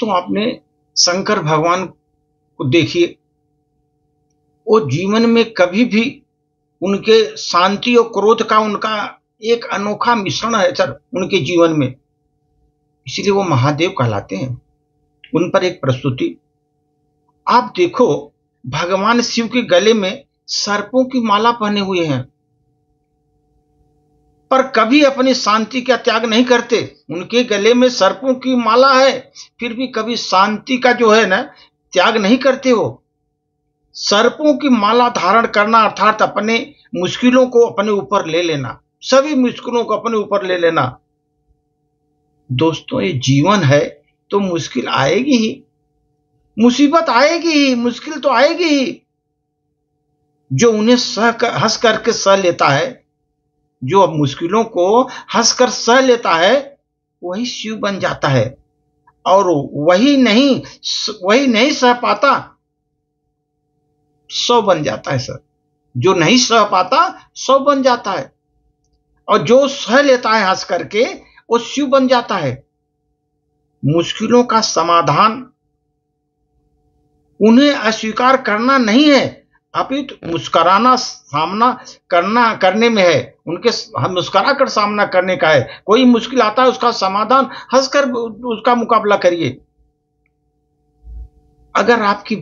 दोस्तों, आपने शंकर भगवान को देखिए, वो जीवन में कभी भी उनके शांति और क्रोध का उनका एक अनोखा मिश्रण है सर उनके जीवन में, इसलिए वो महादेव कहलाते हैं। उन पर एक प्रस्तुति आप देखो, भगवान शिव के गले में सर्पों की माला पहने हुए हैं, पर कभी अपनी शांति का त्याग नहीं करते। उनके गले में सर्पों की माला है, फिर भी कभी शांति का जो है ना त्याग नहीं करते। वो सर्पों की माला धारण करना अर्थात अपने मुश्किलों को अपने ऊपर ले लेना, सभी मुश्किलों को अपने ऊपर ले लेना। दोस्तों, ये जीवन है तो मुश्किल आएगी ही, मुसीबत आएगी ही, मुश्किल तो आएगी ही। जो उन्हें हंस करके सह लेता है, जो अब मुश्किलों को हंसकर सह लेता है, वही शिव बन जाता है। और वही नहीं सह पाता, 100 बन जाता है सर। जो नहीं सह पाता 100 बन जाता है, और जो सह लेता है हंस करके, वो शिव बन जाता है। मुश्किलों का समाधान उन्हें अस्वीकार करना नहीं है, अपितु मुस्कुराना सामना करने में है। उनके मुस्कुरा कर सामना करने का है। कोई मुश्किल आता है, उसका समाधान हंसकर उसका मुकाबला करिए। अगर आपकी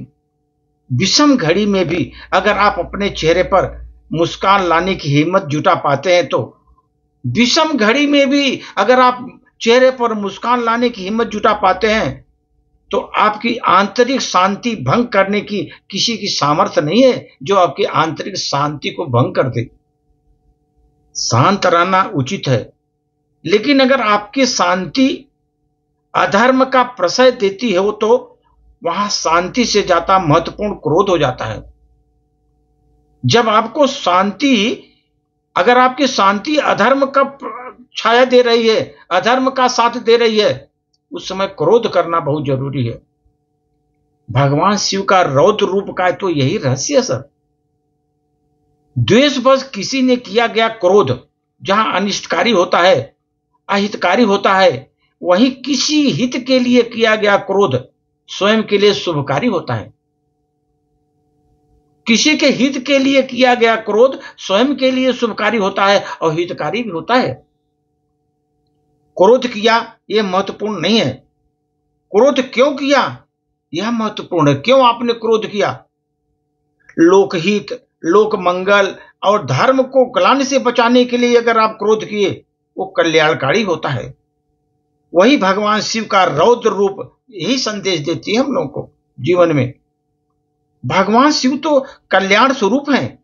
विषम घड़ी में भी अगर आप अपने चेहरे पर मुस्कान लाने की हिम्मत जुटा पाते हैं, तो विषम घड़ी में भी अगर आप चेहरे पर मुस्कान लाने की हिम्मत जुटा पाते हैं, तो आपकी आंतरिक शांति भंग करने की किसी की सामर्थ्य नहीं है जो आपकी आंतरिक शांति को भंग कर दे। शांत रहना उचित है, लेकिन अगर आपकी शांति अधर्म का प्रशय देती हो, तो वहां शांति से ज्यादा महत्वपूर्ण क्रोध हो जाता है। जब आपको शांति, अगर आपकी शांति अधर्म का छाया दे रही है, अधर्म का साथ दे रही है, उस समय क्रोध करना बहुत जरूरी है। भगवान शिव का रौद्र रूप का तो यही रहस्य है सर। द्वेषवश किसी ने किया गया क्रोध जहां अनिष्टकारी होता है, अहितकारी होता है, वहीं किसी हित के लिए किया गया क्रोध स्वयं के लिए शुभकारी होता है। किसी के हित के लिए किया गया क्रोध स्वयं के लिए शुभकारी होता है और हितकारी भी होता है। क्रोध किया यह महत्वपूर्ण नहीं है, क्रोध क्यों किया यह महत्वपूर्ण है। क्यों आपने क्रोध किया? लोकहित, लोक मंगल और धर्म को ग्लानि से बचाने के लिए अगर आप क्रोध किए, वो कल्याणकारी होता है। वही भगवान शिव का रौद्र रूप यही संदेश देती है हम लोगों को जीवन में। भगवान शिव तो कल्याण स्वरूप हैं,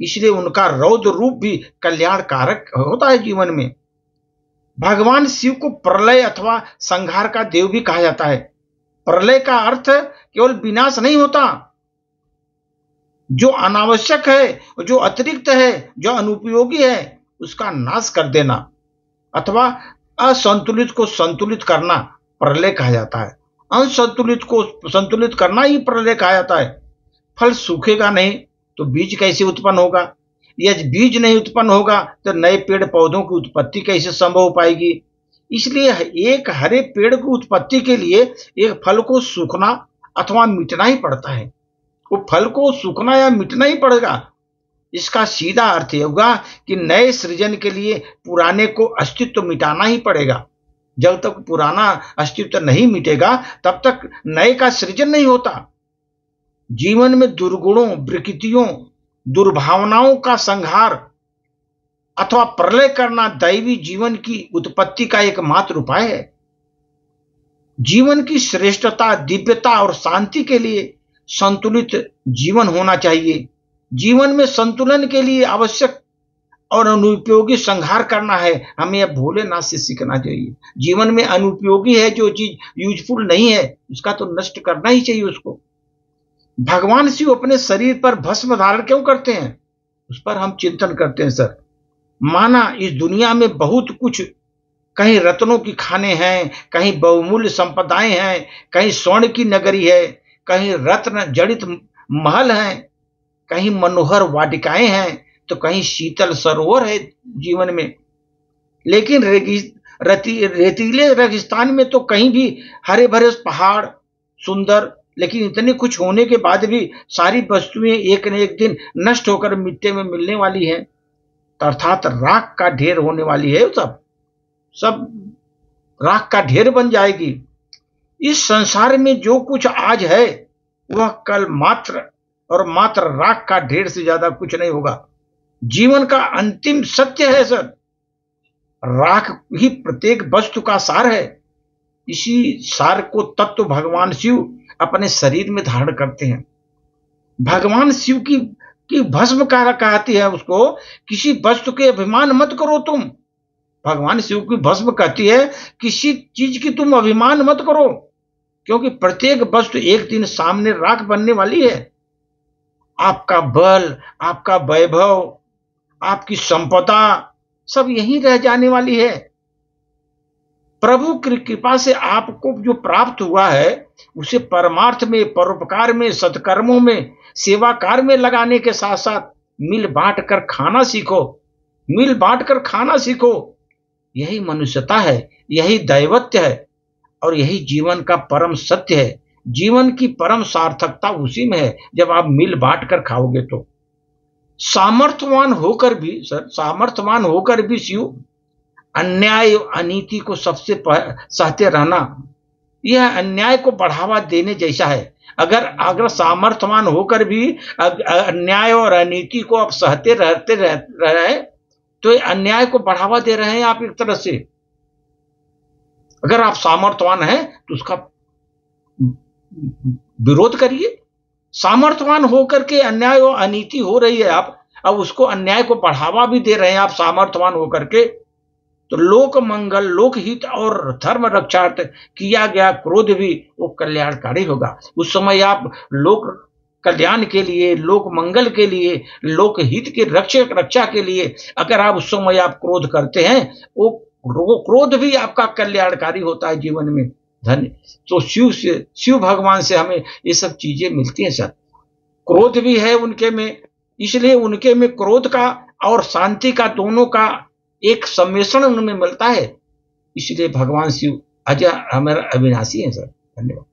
इसलिए उनका रौद्र रूप भी कल्याणकारक होता है जीवन में। भगवान शिव को प्रलय अथवा संहार का देव भी कहा जाता है। प्रलय का अर्थ केवल विनाश नहीं होता, जो अनावश्यक है, जो अतिरिक्त है, जो अनुपयोगी है, उसका नाश कर देना अथवा असंतुलित को संतुलित करना प्रलय कहा जाता है। असंतुलित को संतुलित करना ही प्रलय कहा जाता है। फल सूखेगा नहीं तो बीज कैसे उत्पन्न होगा? यदि बीज नहीं उत्पन्न होगा तो नए पेड़ पौधों की उत्पत्ति कैसे संभव हो पाएगी? इसलिए एक हरे पेड़ की उत्पत्ति के लिए एक फल को सूखना अथवा मिटना ही पड़ता है। वो फल को सूखना या मिटना ही पड़ेगा। इसका सीधा अर्थ यह होगा कि नए सृजन के लिए पुराने को अस्तित्व मिटाना ही पड़ेगा। जब तक पुराना अस्तित्व नहीं मिटेगा तब तक नए का सृजन नहीं होता। जीवन में दुर्गुणों, विकृतियों, दुर्भावनाओं का संहार अथवा प्रलय करना दैवी जीवन की उत्पत्ति का एकमात्र उपाय है। जीवन की श्रेष्ठता, दिव्यता और शांति के लिए संतुलित जीवन होना चाहिए। जीवन में संतुलन के लिए आवश्यक और अनुपयोगी संहार करना है। हमें भोलेनाथ से सीखना चाहिए। जीवन में अनुपयोगी है जो चीज यूजफुल नहीं है, उसका तो नष्ट करना ही चाहिए उसको। भगवान शिव अपने शरीर पर भस्म धारण क्यों करते हैं, उस पर हम चिंतन करते हैं सर। माना इस दुनिया में बहुत कुछ, कहीं रत्नों की खाने हैं, कहीं बहुमूल्य संपदाएं हैं, कहीं स्वर्ण की नगरी है, कहीं रत्न जड़ित महल हैं, कहीं मनोहर वाटिकाएं हैं, तो कहीं शीतल सरोवर है जीवन में। लेकिन रेतीले रेगिस्तान में तो कहीं भी हरे भरे पहाड़ सुंदर, लेकिन इतने कुछ होने के बाद भी सारी वस्तुएं एक न एक दिन नष्ट होकर मिट्टी में मिलने वाली हैं, अर्थात राख का ढेर होने वाली है। सब राख का ढेर बन जाएगी। इस संसार में जो कुछ आज है वह कल मात्र और मात्र राख का ढेर से ज्यादा कुछ नहीं होगा। जीवन का अंतिम सत्य है सर, राख ही प्रत्येक वस्तु का सार है। इसी सार को तत्व भगवान शिव अपने शरीर में धारण करते हैं। भगवान शिव की भस्म कहती है उसको, किसी वस्तु के अभिमान मत करो तुम। भगवान शिव की भस्म कहती है किसी चीज की तुम अभिमान मत करो, क्योंकि प्रत्येक वस्तु एक दिन सामने राख बनने वाली है। आपका बल, आपका वैभव, आपकी संपदा सब यहीं रह जाने वाली है। प्रभु की कृपा से आपको जो प्राप्त हुआ है उसे परमार्थ में, परोपकार में, सत्कर्मों में, सेवा कार्य में लगाने के साथ साथ मिल बांट कर खाना सीखो, मिल बांट कर खाना सीखो। यही मनुष्यता है, यही दैवत्य है और यही जीवन का परम सत्य है। जीवन की परम सार्थकता उसी में है जब आप मिल बांट कर खाओगे तो। सामर्थ्यवान होकर भी शिव अन्याय अनीति को सबसे सहते रहना, यह अन्याय को बढ़ावा देने जैसा है। अगर सामर्थ्यवान होकर भी अन्याय और अनीति को आप सहते रहते रहे तो अन्याय को बढ़ावा दे रहे हैं आप एक तरह से। अगर आप सामर्थ्यवान हैं तो उसका विरोध करिए। सामर्थ्यवान होकर के अन्याय और अनीति हो रही है, आप अब उसको अन्याय को बढ़ावा भी दे रहे हैं आप सामर्थ्यवान होकर के, तो लोक मंगल, लोकहित और धर्म रक्षार्थ किया गया क्रोध भी वो कल्याणकारी होगा। उस समय आप लोक कल्याण के लिए, लोक मंगल के लिए, लोकहित के रक्षा के लिए अगर आप उस समय आप क्रोध करते हैं, वो क्रोध भी आपका कल्याणकारी होता है जीवन में। धन्य तो शिव भगवान से हमें ये सब चीजें मिलती हैं सर। क्रोध भी है उनके में, इसलिए उनके में क्रोध का और शांति का दोनों का एक सम्मिश्रण उनमें मिलता है, इसलिए भगवान शिव अजय अमर अविनाशी हैं सर। धन्यवाद।